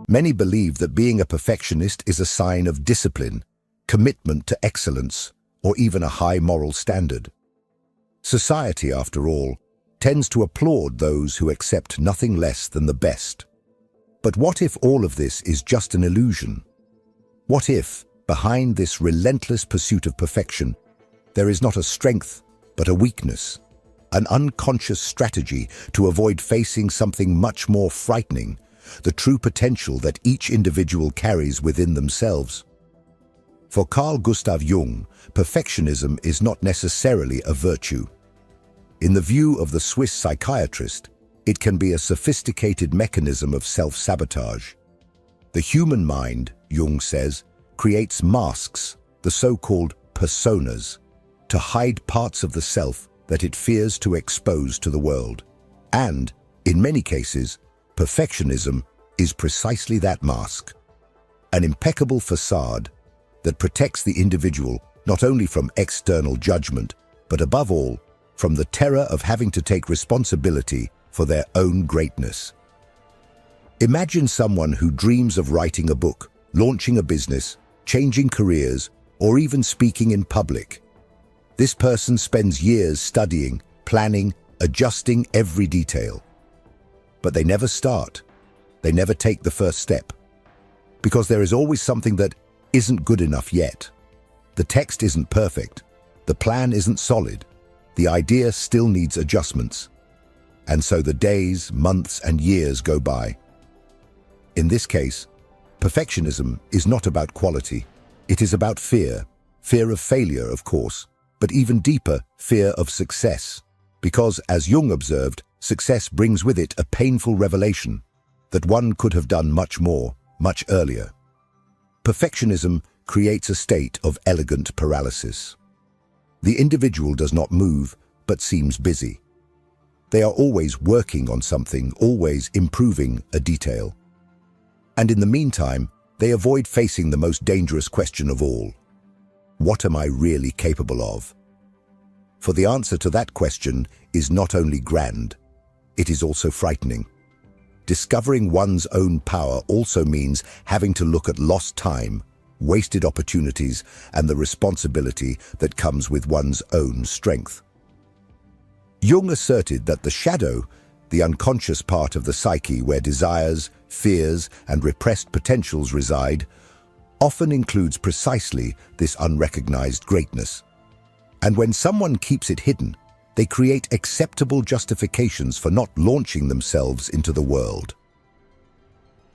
Many believe that being a perfectionist is a sign of discipline, commitment to excellence, or even a high moral standard. Society, after all, tends to applaud those who accept nothing less than the best. But what if all of this is just an illusion? What if, behind this relentless pursuit of perfection, there is not a strength, but a weakness, an unconscious strategy to avoid facing something much more frightening, the true potential that each individual carries within themselves? For Carl Gustav Jung, perfectionism is not necessarily a virtue. In the view of the Swiss psychiatrist, it can be a sophisticated mechanism of self-sabotage. The human mind, Jung says, creates masks, the so-called personas, to hide parts of the self that it fears to expose to the world. And, in many cases, perfectionism is precisely that mask, an impeccable facade that protects the individual not only from external judgment, but above all, from the terror of having to take responsibility for their own greatness. Imagine someone who dreams of writing a book, launching a business, changing careers, or even speaking in public. This person spends years studying, planning, adjusting every detail. But they never start. They never take the first step. Because there is always something that isn't good enough yet. The text isn't perfect. The plan isn't solid. The idea still needs adjustments. And so the days, months, and years go by. In this case, perfectionism is not about quality. It is about fear. Fear of failure, of course, but even deeper, fear of success. Because, as Jung observed, success brings with it a painful revelation that one could have done much more, much earlier. Perfectionism creates a state of elegant paralysis. The individual does not move, but seems busy. They are always working on something, always improving a detail. And in the meantime, they avoid facing the most dangerous question of all. What am I really capable of? For the answer to that question is not only grand, it is also frightening. Discovering one's own power also means having to look at lost time, wasted opportunities, and the responsibility that comes with one's own strength. Jung asserted that the shadow, the unconscious part of the psyche where desires, fears, and repressed potentials reside, often includes precisely this unrecognized greatness. And when someone keeps it hidden, they create acceptable justifications for not launching themselves into the world.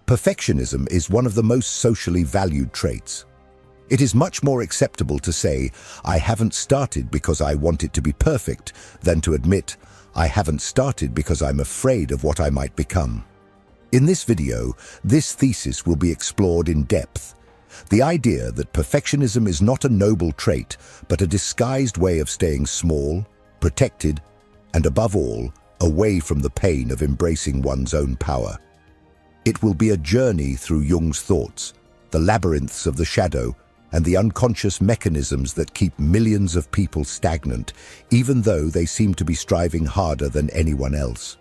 Perfectionism is one of the most socially valued traits. It is much more acceptable to say, I haven't started because I want it to be perfect, than to admit, I haven't started because I'm afraid of what I might become. In this video, this thesis will be explored in depth. The idea that perfectionism is not a noble trait, but a disguised way of staying small, protected, and above all, away from the pain of embracing one's own power. It will be a journey through Jung's thoughts, the labyrinths of the shadow, and the unconscious mechanisms that keep millions of people stagnant, even though they seem to be striving harder than anyone else.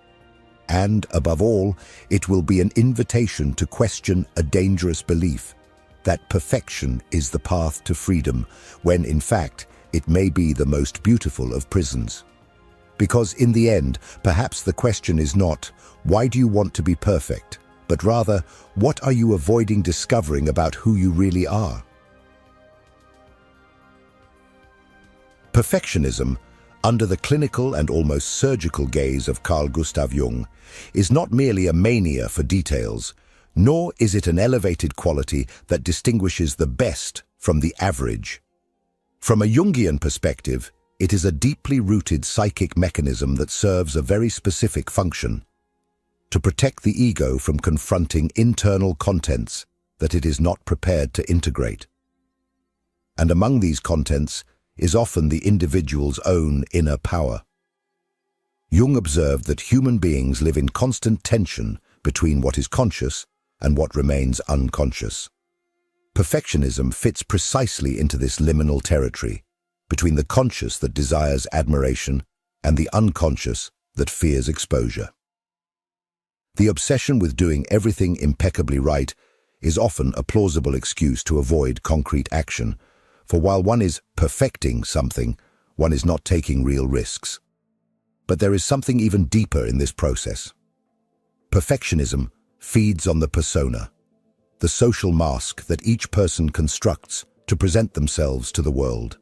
And, above all, it will be an invitation to question a dangerous belief, that perfection is the path to freedom, when, in fact, it may be the most beautiful of prisons. Because, in the end, perhaps the question is not, why do you want to be perfect? But rather, what are you avoiding discovering about who you really are? Perfectionism, under the clinical and almost surgical gaze of Carl Gustav Jung, is not merely a mania for details, nor is it an elevated quality that distinguishes the best from the average. From a Jungian perspective, it is a deeply rooted psychic mechanism that serves a very specific function: to protect the ego from confronting internal contents that it is not prepared to integrate. And among these contents is often the individual's own inner power. Jung observed that human beings live in constant tension between what is conscious and what remains unconscious. Perfectionism fits precisely into this liminal territory, between the conscious that desires admiration and the unconscious that fears exposure. The obsession with doing everything impeccably right is often a plausible excuse to avoid concrete action, for while one is perfecting something, one is not taking real risks. But there is something even deeper in this process. Perfectionism feeds on the persona, the social mask that each person constructs to present themselves to the world.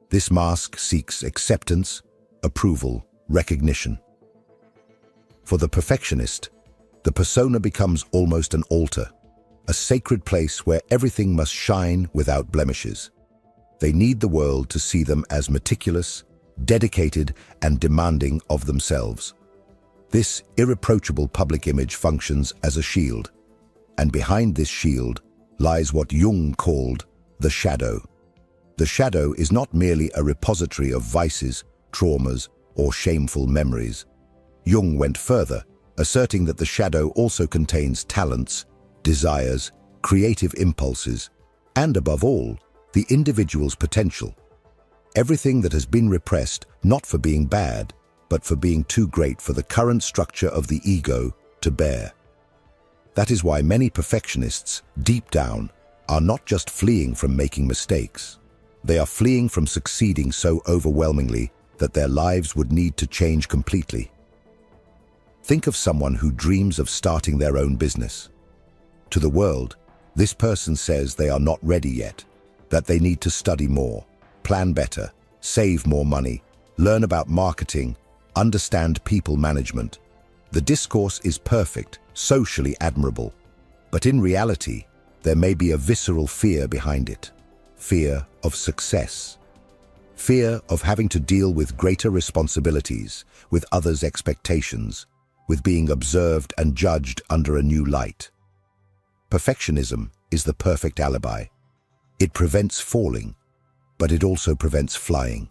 This mask seeks acceptance, approval, recognition. For the perfectionist, the persona becomes almost an altar, a sacred place where everything must shine without blemishes. They need the world to see them as meticulous, dedicated, and demanding of themselves. This irreproachable public image functions as a shield, and behind this shield lies what Jung called the shadow. The shadow is not merely a repository of vices, traumas, or shameful memories. Jung went further, asserting that the shadow also contains talents, desires, creative impulses, and above all, the individual's potential. Everything that has been repressed, not for being bad, but for being too great for the current structure of the ego to bear. That is why many perfectionists, deep down, are not just fleeing from making mistakes. They are fleeing from succeeding so overwhelmingly that their lives would need to change completely. Think of someone who dreams of starting their own business. To the world, this person says they are not ready yet, that they need to study more, plan better, save more money, learn about marketing, understand people management. The discourse is perfect, socially admirable, but in reality, there may be a visceral fear behind it. Fear of success. Fear of having to deal with greater responsibilities, with others' expectations, with being observed and judged under a new light. Perfectionism is the perfect alibi. It prevents falling, but it also prevents flying.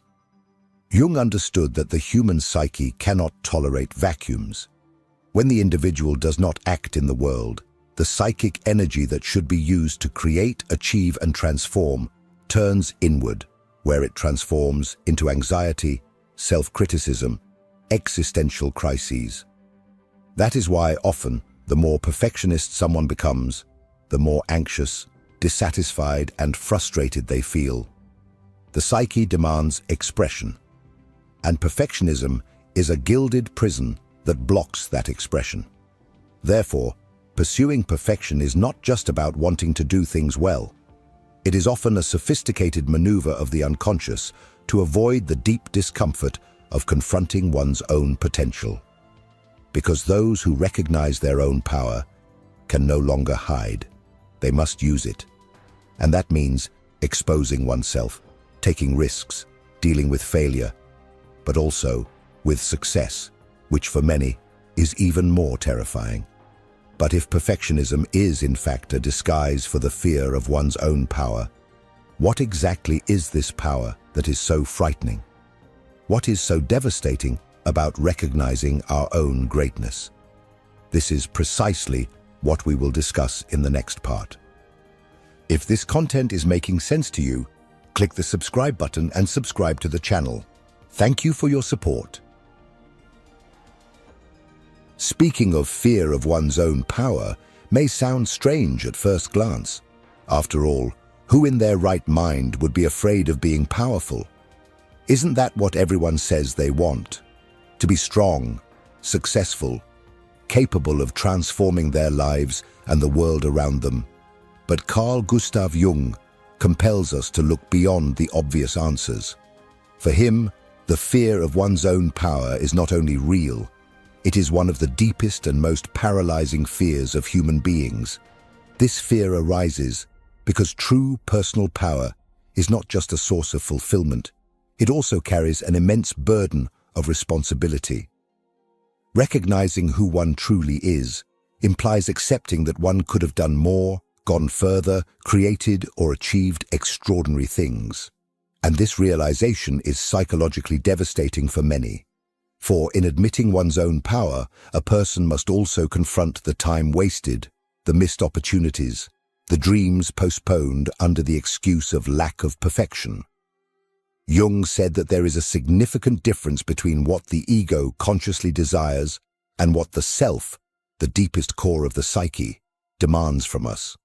Jung understood that the human psyche cannot tolerate vacuums. When the individual does not act in the world, the psychic energy that should be used to create, achieve, and transform turns inward, where it transforms into anxiety, self-criticism, existential crises. That is why often, the more perfectionist someone becomes, the more anxious, dissatisfied, and frustrated they feel. The psyche demands expression, and perfectionism is a gilded prison that blocks that expression. Therefore, pursuing perfection is not just about wanting to do things well. It is often a sophisticated maneuver of the unconscious to avoid the deep discomfort of confronting one's own potential. Because those who recognize their own power can no longer hide. They must use it. And that means exposing oneself, taking risks, dealing with failure, but also with success, which for many is even more terrifying. But if perfectionism is in fact a disguise for the fear of one's own power, what exactly is this power that is so frightening? What is so devastating about recognizing our own greatness? This is precisely what we will discuss in the next part. If this content is making sense to you, click the subscribe button and subscribe to the channel. Thank you for your support. Speaking of fear of one's own power may sound strange at first glance. After all, who in their right mind would be afraid of being powerful? Isn't that what everyone says they want? To be strong, successful, capable of transforming their lives and the world around them. But Gustav Jung compels us to look beyond the obvious answers. For him, the fear of one's own power is not only real, it is one of the deepest and most paralyzing fears of human beings. This fear arises because true personal power is not just a source of fulfillment, it also carries an immense burden of responsibility. Recognizing who one truly is implies accepting that one could have done more, gone further, created or achieved extraordinary things. And this realization is psychologically devastating for many. For in admitting one's own power, a person must also confront the time wasted, the missed opportunities, the dreams postponed under the excuse of lack of perfection. Jung said that there is a significant difference between what the ego consciously desires and what the self the deepest core of the psyche, demands from us.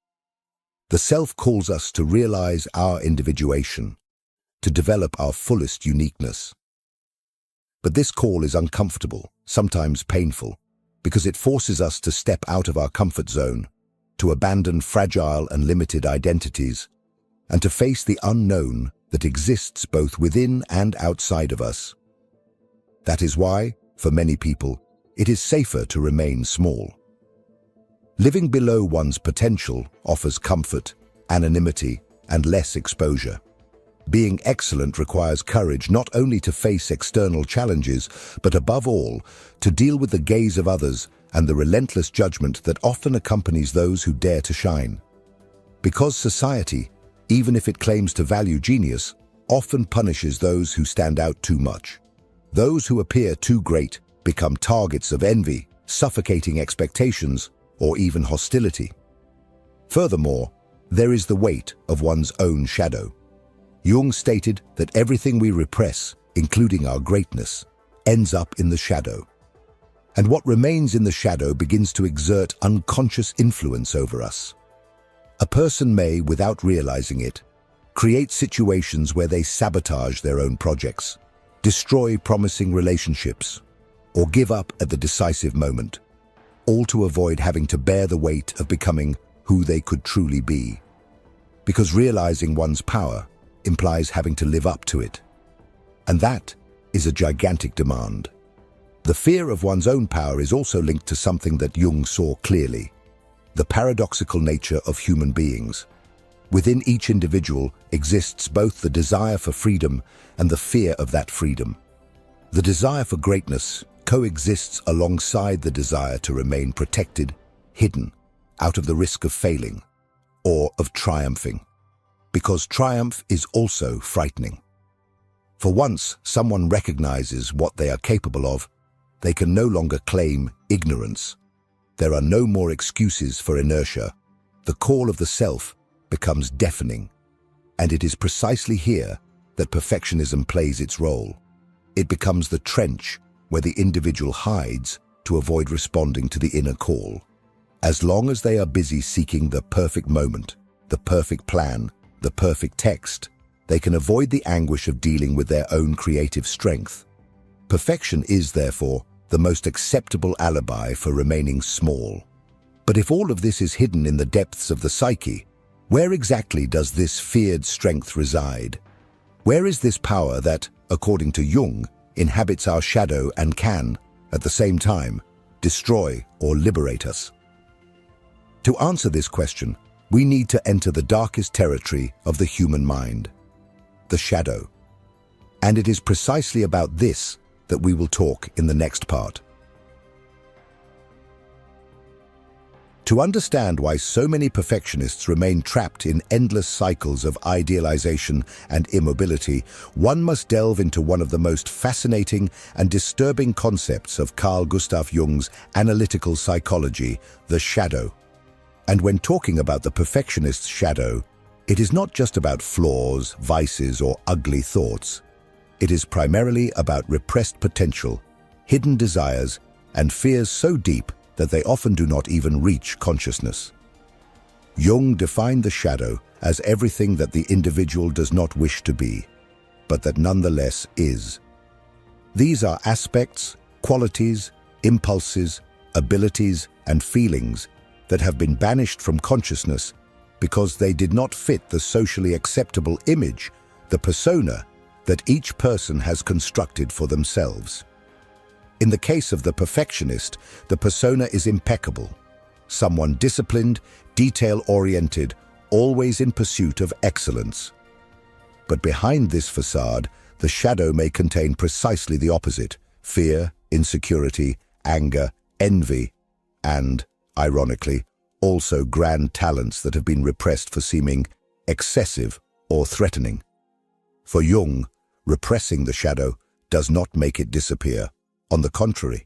The self calls us to realize our individuation, to develop our fullest uniqueness. But this call is uncomfortable, sometimes painful, because it forces us to step out of our comfort zone, to abandon fragile and limited identities, and to face the unknown that exists both within and outside of us. That is why, for many people, it is safer to remain small. Living below one's potential offers comfort, anonymity, and less exposure. Being excellent requires courage not only to face external challenges, but above all, to deal with the gaze of others and the relentless judgment that often accompanies those who dare to shine. Because society, even if it claims to value genius, often punishes those who stand out too much. Those who appear too great become targets of envy, suffocating expectations, or even hostility. Furthermore, there is the weight of one's own shadow. Jung stated that everything we repress, including our greatness, ends up in the shadow. And what remains in the shadow begins to exert unconscious influence over us. A person may, without realizing it, create situations where they sabotage their own projects, destroy promising relationships, or give up at the decisive moment, all to avoid having to bear the weight of becoming who they could truly be. Because realizing one's power implies having to live up to it. And that is a gigantic demand. The fear of one's own power is also linked to something that Jung saw clearly: the paradoxical nature of human beings. Within each individual exists both the desire for freedom and the fear of that freedom. The desire for greatness coexists alongside the desire to remain protected, hidden, out of the risk of failing, or of triumphing. Because triumph is also frightening. For once someone recognizes what they are capable of, they can no longer claim ignorance. There are no more excuses for inertia. The call of the self becomes deafening. And it is precisely here that perfectionism plays its role. It becomes the trench where the individual hides to avoid responding to the inner call. As long as they are busy seeking the perfect moment, the perfect plan, the perfect text, they can avoid the anguish of dealing with their own creative strength. Perfection is, therefore, the most acceptable alibi for remaining small. But if all of this is hidden in the depths of the psyche, where exactly does this feared strength reside? Where is this power that, according to Jung, inhabits our shadow and can, at the same time, destroy or liberate us? To answer this question, we need to enter the darkest territory of the human mind, the shadow. And it is precisely about this that we will talk in the next part. To understand why so many perfectionists remain trapped in endless cycles of idealization and immobility, one must delve into one of the most fascinating and disturbing concepts of Carl Gustav Jung's analytical psychology, the shadow. And when talking about the perfectionist's shadow, it is not just about flaws, vices, or ugly thoughts. It is primarily about repressed potential, hidden desires, and fears so deep that they often do not even reach consciousness. Jung defined the shadow as everything that the individual does not wish to be, but that nonetheless is. These are aspects, qualities, impulses, abilities, and feelings that have been banished from consciousness because they did not fit the socially acceptable image, the persona, that each person has constructed for themselves. In the case of the perfectionist, the persona is impeccable. Someone disciplined, detail-oriented, always in pursuit of excellence. But behind this facade, the shadow may contain precisely the opposite: fear, insecurity, anger, envy, and, ironically, also grand talents that have been repressed for seeming excessive or threatening. For Jung, repressing the shadow does not make it disappear. On the contrary,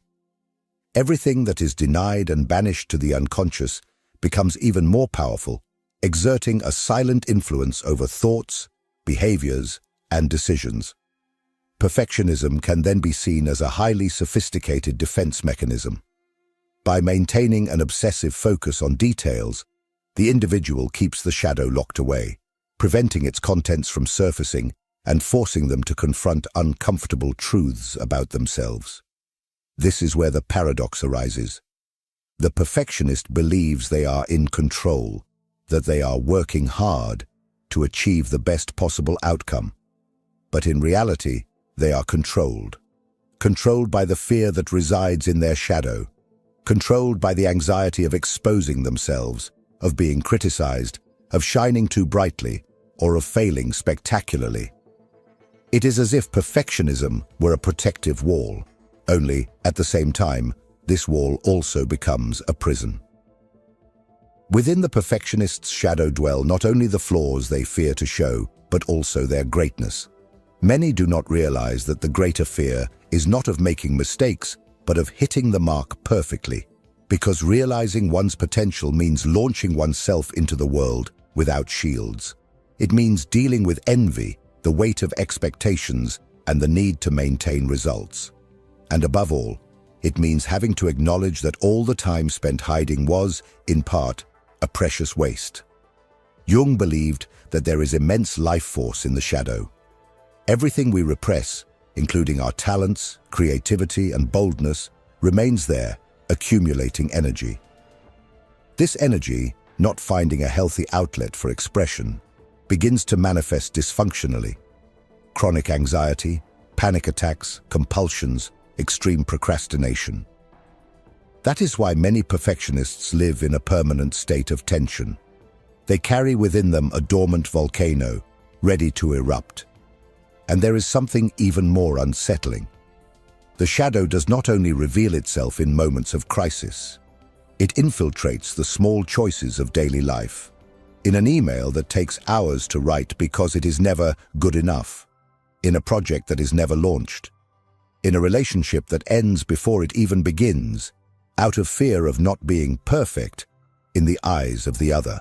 everything that is denied and banished to the unconscious becomes even more powerful, exerting a silent influence over thoughts, behaviors, and decisions. Perfectionism can then be seen as a highly sophisticated defense mechanism. By maintaining an obsessive focus on details, the individual keeps the shadow locked away, preventing its contents from surfacing and forcing them to confront uncomfortable truths about themselves. This is where the paradox arises. The perfectionist believes they are in control, that they are working hard to achieve the best possible outcome. But in reality, they are controlled. Controlled by the fear that resides in their shadow, controlled by the anxiety of exposing themselves, of being criticized, of shining too brightly, or of failing spectacularly. It is as if perfectionism were a protective wall, only, at the same time, this wall also becomes a prison. Within the perfectionist's shadow dwell not only the flaws they fear to show, but also their greatness. Many do not realize that the greater fear is not of making mistakes, but of hitting the mark perfectly, because realizing one's potential means launching oneself into the world without shields. It means dealing with envy, the weight of expectations, and the need to maintain results. And above all, it means having to acknowledge that all the time spent hiding was, in part, a precious waste. Jung believed that there is immense life force in the shadow. Everything we repress, including our talents, creativity, and boldness, remains there, accumulating energy. This energy, not finding a healthy outlet for expression, begins to manifest dysfunctionally. Chronic anxiety, panic attacks, compulsions, extreme procrastination. That is why many perfectionists live in a permanent state of tension. They carry within them a dormant volcano, ready to erupt. And there is something even more unsettling. The shadow does not only reveal itself in moments of crisis. It infiltrates the small choices of daily life. In an email that takes hours to write because it is never good enough. In a project that is never launched. In a relationship that ends before it even begins, out of fear of not being perfect in the eyes of the other.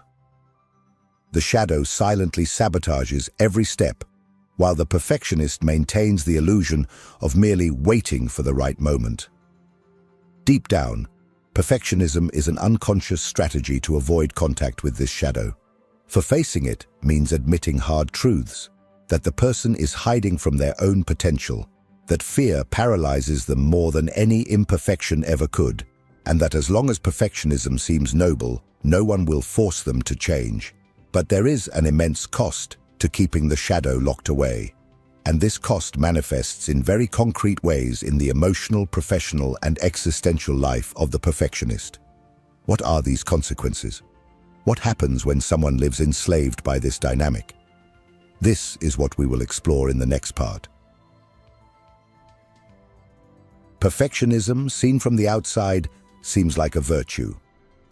The shadow silently sabotages every step, while the perfectionist maintains the illusion of merely waiting for the right moment. Deep down, perfectionism is an unconscious strategy to avoid contact with this shadow. For facing it means admitting hard truths, that the person is hiding from their own potential, that fear paralyzes them more than any imperfection ever could, and that as long as perfectionism seems noble, no one will force them to change. But there is an immense cost to keeping the shadow locked away, and this cost manifests in very concrete ways in the emotional, professional, and existential life of the perfectionist. What are these consequences? What happens when someone lives enslaved by this dynamic? This is what we will explore in the next part. Perfectionism, seen from the outside, seems like a virtue.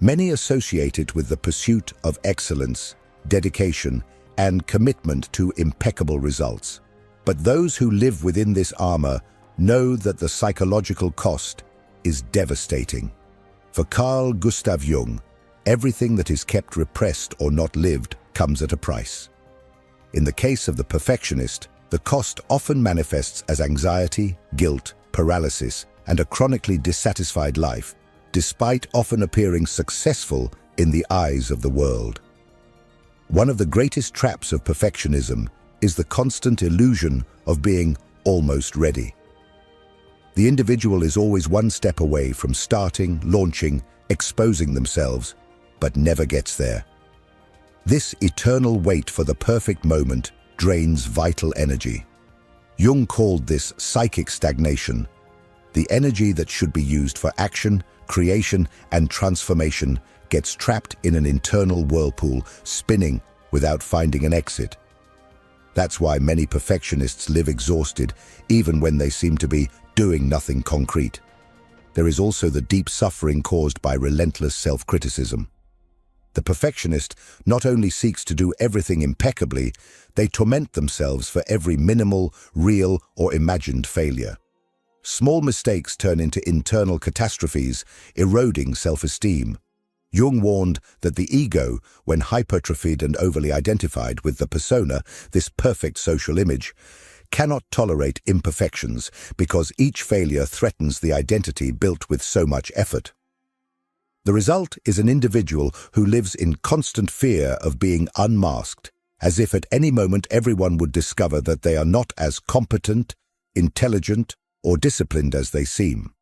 Many associate it with the pursuit of excellence, dedication, and commitment to impeccable results. But those who live within this armor know that the psychological cost is devastating. For Gustav Jung, everything that is kept repressed or not lived comes at a price. In the case of the perfectionist, the cost often manifests as anxiety, guilt, paralysis, and a chronically dissatisfied life, despite often appearing successful in the eyes of the world. One of the greatest traps of perfectionism is the constant illusion of being almost ready. The individual is always one step away from starting, launching, exposing themselves, but never gets there. This eternal wait for the perfect moment drains vital energy. Jung called this psychic stagnation. The energy that should be used for action, creation, and transformation gets trapped in an internal whirlpool, spinning without finding an exit. That's why many perfectionists live exhausted, even when they seem to be doing nothing concrete. There is also the deep suffering caused by relentless self-criticism. The perfectionist not only seeks to do everything impeccably, they torment themselves for every minimal, real, or imagined failure. Small mistakes turn into internal catastrophes, eroding self-esteem. Jung warned that the ego, when hypertrophied and overly identified with the persona, this perfect social image, cannot tolerate imperfections because each failure threatens the identity built with so much effort. The result is an individual who lives in constant fear of being unmasked, as if at any moment everyone would discover that they are not as competent, intelligent, or disciplined as they seem.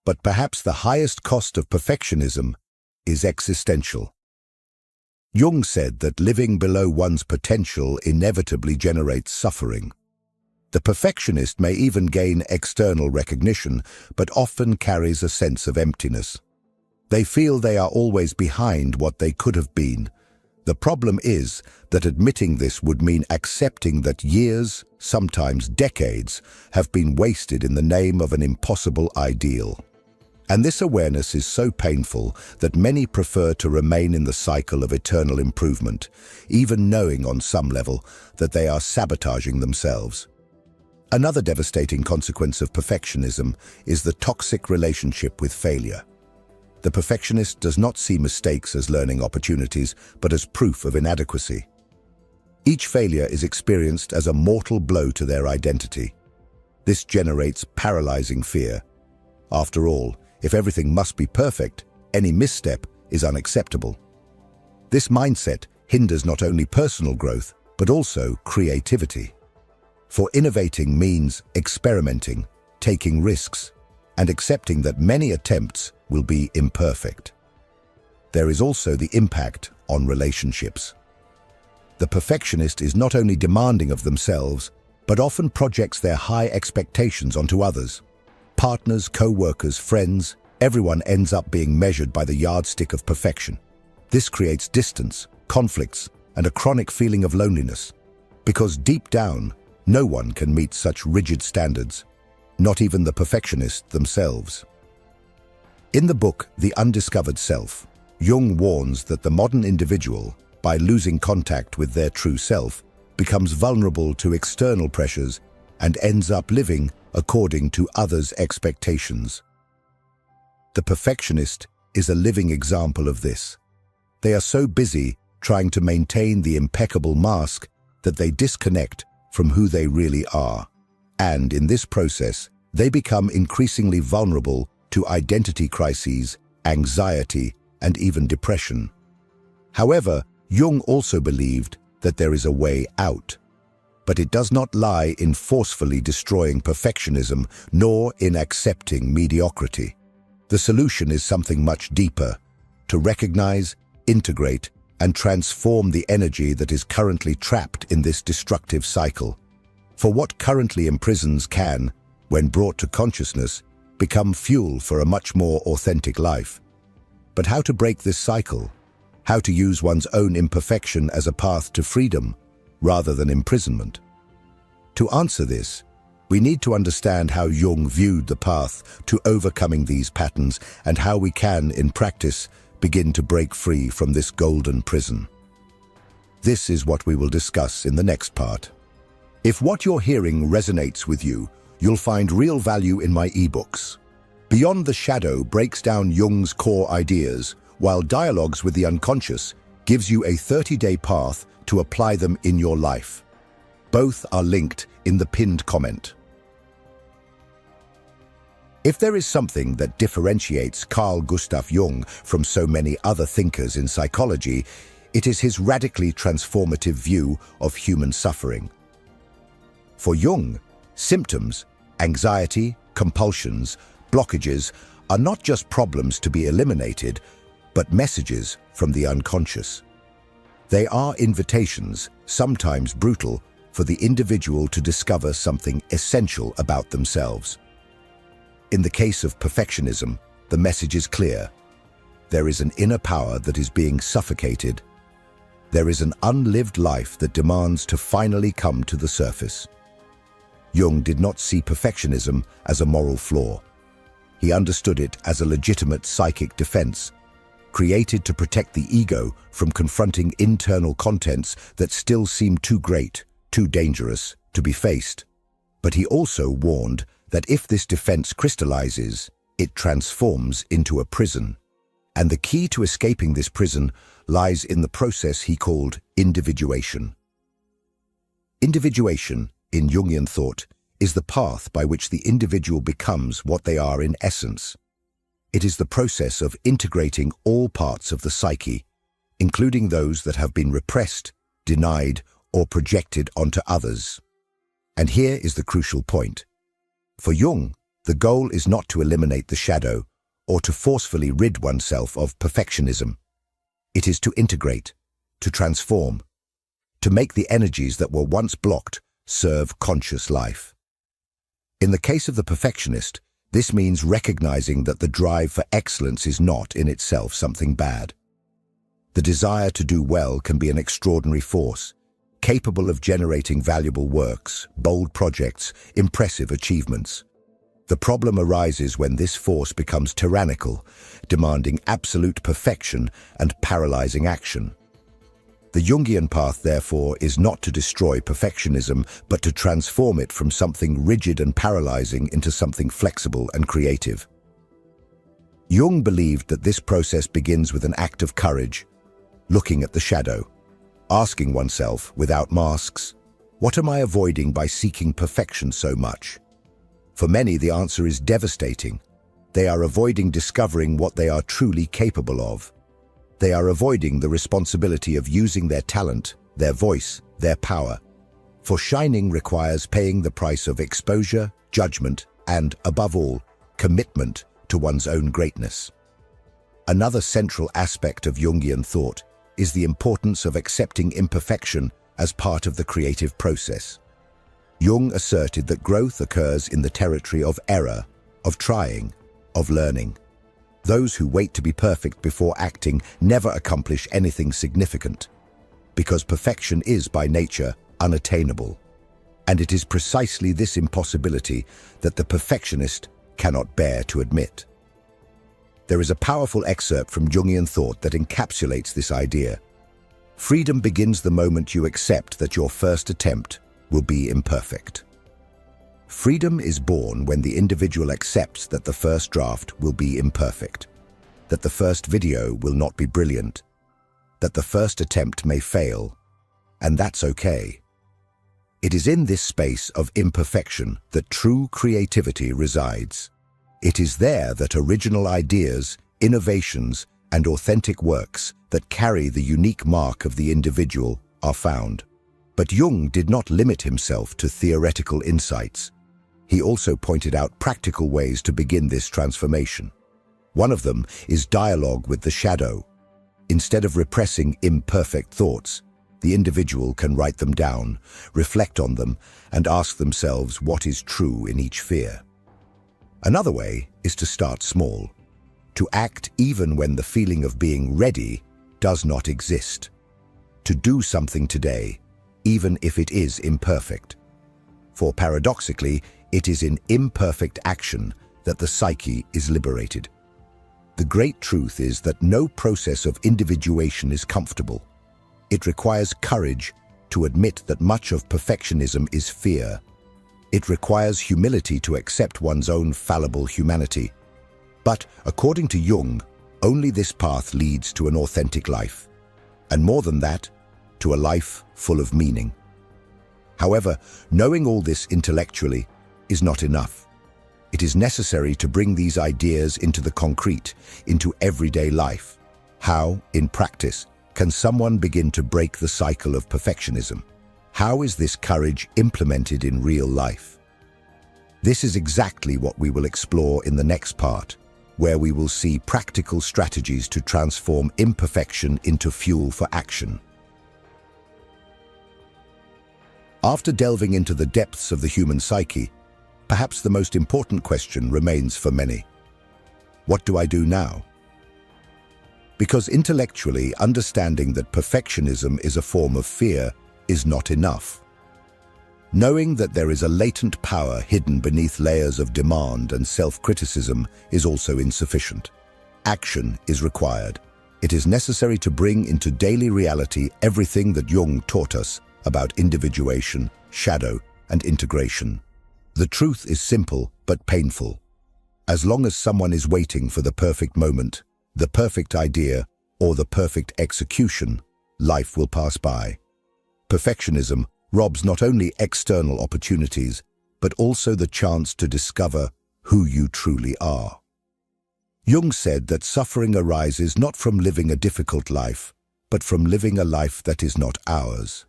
But perhaps the highest cost of perfectionism is existential. Jung said that living below one's potential inevitably generates suffering. The perfectionist may even gain external recognition, but often carries a sense of emptiness. They feel they are always behind what they could have been. The problem is that admitting this would mean accepting that years, sometimes decades, have been wasted in the name of an impossible ideal. And this awareness is so painful that many prefer to remain in the cycle of eternal improvement, even knowing on some level that they are sabotaging themselves. Another devastating consequence of perfectionism is the toxic relationship with failure. The perfectionist does not see mistakes as learning opportunities, but as proof of inadequacy. Each failure is experienced as a mortal blow to their identity. This generates paralyzing fear. After all, if everything must be perfect, any misstep is unacceptable. This mindset hinders not only personal growth, but also creativity. For innovating means experimenting, taking risks, and accepting that many attempts will be imperfect. There is also the impact on relationships. The perfectionist is not only demanding of themselves, but often projects their high expectations onto others. Partners, co-workers, friends, everyone ends up being measured by the yardstick of perfection. This creates distance, conflicts, and a chronic feeling of loneliness. Because deep down, no one can meet such rigid standards, not even the perfectionists themselves. In the book, The Undiscovered Self, Jung warns that the modern individual, by losing contact with their true self, becomes vulnerable to external pressures and ends up living according to others' expectations. The perfectionist is a living example of this. They are so busy trying to maintain the impeccable mask that they disconnect from who they really are. And in this process, they become increasingly vulnerable to identity crises, anxiety, and even depression. However, Jung also believed that there is a way out. But it does not lie in forcefully destroying perfectionism, nor in accepting mediocrity. The solution is something much deeper: to recognize, integrate, and transform the energy that is currently trapped in this destructive cycle. For what currently imprisons can, when brought to consciousness, become fuel for a much more authentic life. But how to break this cycle? How to use one's own imperfection as a path to freedom, rather than imprisonment? To answer this, we need to understand how Jung viewed the path to overcoming these patterns and how we can, in practice, begin to break free from this golden prison. This is what we will discuss in the next part. If what you're hearing resonates with you, you'll find real value in my ebooks. Beyond the Shadow breaks down Jung's core ideas, while Dialogues with the Unconscious gives you a 30-day path to apply them in your life. Both are linked in the pinned comment. If there is something that differentiates Carl Gustav Jung from so many other thinkers in psychology, it is his radically transformative view of human suffering. For Jung, symptoms, anxiety, compulsions, blockages are not just problems to be eliminated, but messages from the unconscious. They are invitations, sometimes brutal, for the individual to discover something essential about themselves. In the case of perfectionism, the message is clear. There is an inner power that is being suffocated. There is an unlived life that demands to finally come to the surface. Jung did not see perfectionism as a moral flaw. He understood it as a legitimate psychic defense, created to protect the ego from confronting internal contents that still seem too great, too dangerous to be faced. But he also warned that if this defense crystallizes, it transforms into a prison. And the key to escaping this prison lies in the process he called individuation. Individuation, in Jungian thought, is the path by which the individual becomes what they are in essence. It is the process of integrating all parts of the psyche, including those that have been repressed, denied, or projected onto others. And here is the crucial point. For Jung, the goal is not to eliminate the shadow or to forcefully rid oneself of perfectionism. It is to integrate, to transform, to make the energies that were once blocked serve conscious life. In the case of the perfectionist, this means recognizing that the drive for excellence is not in itself something bad. The desire to do well can be an extraordinary force, capable of generating valuable works, bold projects, impressive achievements. The problem arises when this force becomes tyrannical, demanding absolute perfection and paralyzing action. The Jungian path, therefore, is not to destroy perfectionism, but to transform it from something rigid and paralyzing into something flexible and creative. Jung believed that this process begins with an act of courage, looking at the shadow, asking oneself, without masks, what am I avoiding by seeking perfection so much? For many, the answer is devastating. They are avoiding discovering what they are truly capable of. They are avoiding the responsibility of using their talent, their voice, their power. For shining requires paying the price of exposure, judgment, and, above all, commitment to one's own greatness. Another central aspect of Jungian thought is the importance of accepting imperfection as part of the creative process. Jung asserted that growth occurs in the territory of error, of trying, of learning. Those who wait to be perfect before acting never accomplish anything significant, because perfection is by nature unattainable. And it is precisely this impossibility that the perfectionist cannot bear to admit. There is a powerful excerpt from Jungian thought that encapsulates this idea. Freedom begins the moment you accept that your first attempt will be imperfect. Freedom is born when the individual accepts that the first draft will be imperfect, that the first video will not be brilliant, that the first attempt may fail, and that's okay. It is in this space of imperfection that true creativity resides. It is there that original ideas, innovations, and authentic works that carry the unique mark of the individual are found. But Jung did not limit himself to theoretical insights. He also pointed out practical ways to begin this transformation. One of them is dialogue with the shadow. Instead of repressing imperfect thoughts, the individual can write them down, reflect on them, and ask themselves what is true in each fear. Another way is to start small, to act even when the feeling of being ready does not exist, to do something today, even if it is imperfect. For paradoxically, it is in imperfect action that the psyche is liberated. The great truth is that no process of individuation is comfortable. It requires courage to admit that much of perfectionism is fear. It requires humility to accept one's own fallible humanity. But, according to Jung, only this path leads to an authentic life. And more than that, to a life full of meaning. However, knowing all this intellectually is not enough. It is necessary to bring these ideas into the concrete, into everyday life. How, in practice, can someone begin to break the cycle of perfectionism? How is this courage implemented in real life? This is exactly what we will explore in the next part, where we will see practical strategies to transform imperfection into fuel for action. After delving into the depths of the human psyche, perhaps the most important question remains for many. What do I do now? Because intellectually, understanding that perfectionism is a form of fear is not enough. Knowing that there is a latent power hidden beneath layers of demand and self-criticism is also insufficient. Action is required. It is necessary to bring into daily reality everything that Jung taught us about individuation, shadow, and integration. The truth is simple but painful. As long as someone is waiting for the perfect moment, the perfect idea, or the perfect execution, life will pass by. Perfectionism robs not only external opportunities, but also the chance to discover who you truly are. Jung said that suffering arises not from living a difficult life, but from living a life that is not ours.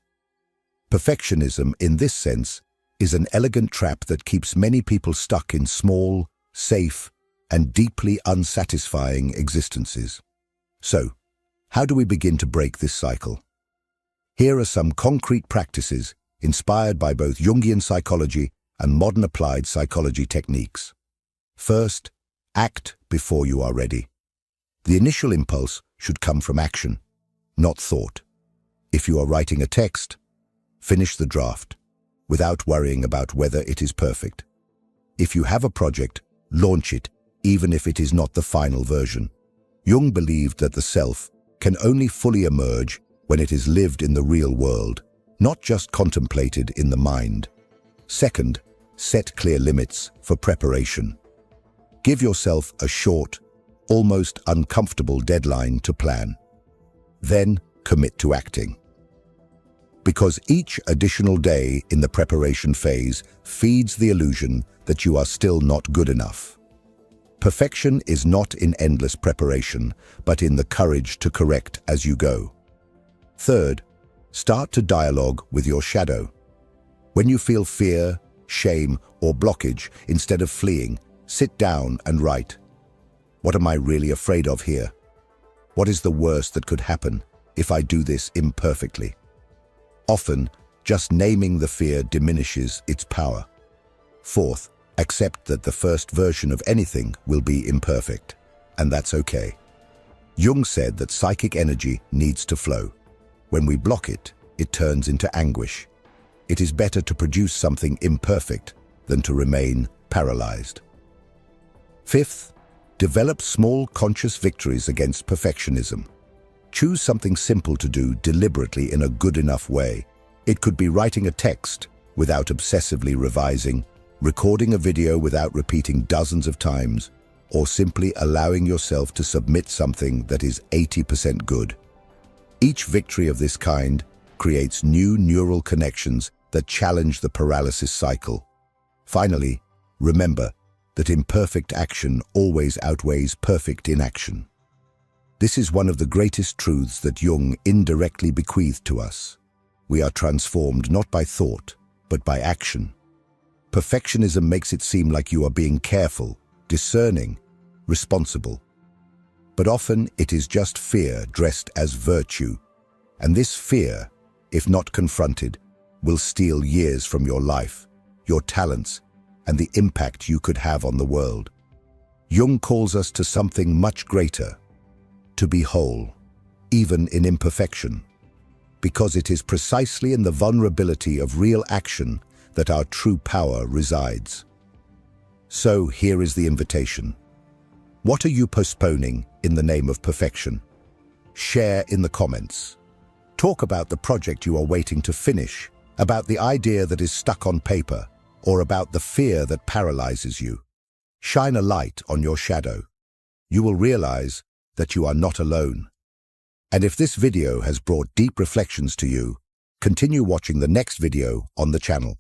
Perfectionism, in this sense, is an elegant trap that keeps many people stuck in small, safe, and deeply unsatisfying existences. So, how do we begin to break this cycle? Here are some concrete practices inspired by both Jungian psychology and modern applied psychology techniques. First, act before you are ready. The initial impulse should come from action, not thought. If you are writing a text, finish the draft without worrying about whether it is perfect. If you have a project, launch it, even if it is not the final version. Jung believed that the self can only fully emerge when it is lived in the real world, not just contemplated in the mind. Second, set clear limits for preparation. Give yourself a short, almost uncomfortable deadline to plan. Then commit to acting. Because each additional day in the preparation phase feeds the illusion that you are still not good enough. Perfection is not in endless preparation, but in the courage to correct as you go. Third, start to dialogue with your shadow. When you feel fear, shame, or blockage, instead of fleeing, sit down and write. What am I really afraid of here? What is the worst that could happen if I do this imperfectly? Often, just naming the fear diminishes its power. Fourth, accept that the first version of anything will be imperfect, and that's okay. Jung said that psychic energy needs to flow. When we block it, it turns into anguish. It is better to produce something imperfect than to remain paralyzed. Fifth, develop small conscious victories against perfectionism. Choose something simple to do deliberately in a good enough way. It could be writing a text without obsessively revising, recording a video without repeating dozens of times, or simply allowing yourself to submit something that is 80% good. Each victory of this kind creates new neural connections that challenge the paralysis cycle. Finally, remember that imperfect action always outweighs perfect inaction. This is one of the greatest truths that Jung indirectly bequeathed to us. We are transformed not by thought, but by action. Perfectionism makes it seem like you are being careful, discerning, responsible. But often it is just fear dressed as virtue, and this fear, if not confronted, will steal years from your life, your talents, and the impact you could have on the world. Jung calls us to something much greater, to be whole, even in imperfection, because it is precisely in the vulnerability of real action that our true power resides. So here is the invitation. What are you postponing in the name of perfection? Share in the comments. Talk about the project you are waiting to finish, about the idea that is stuck on paper, or about the fear that paralyzes you. Shine a light on your shadow. You will realize that you are not alone. And if this video has brought deep reflections to you, continue watching the next video on the channel.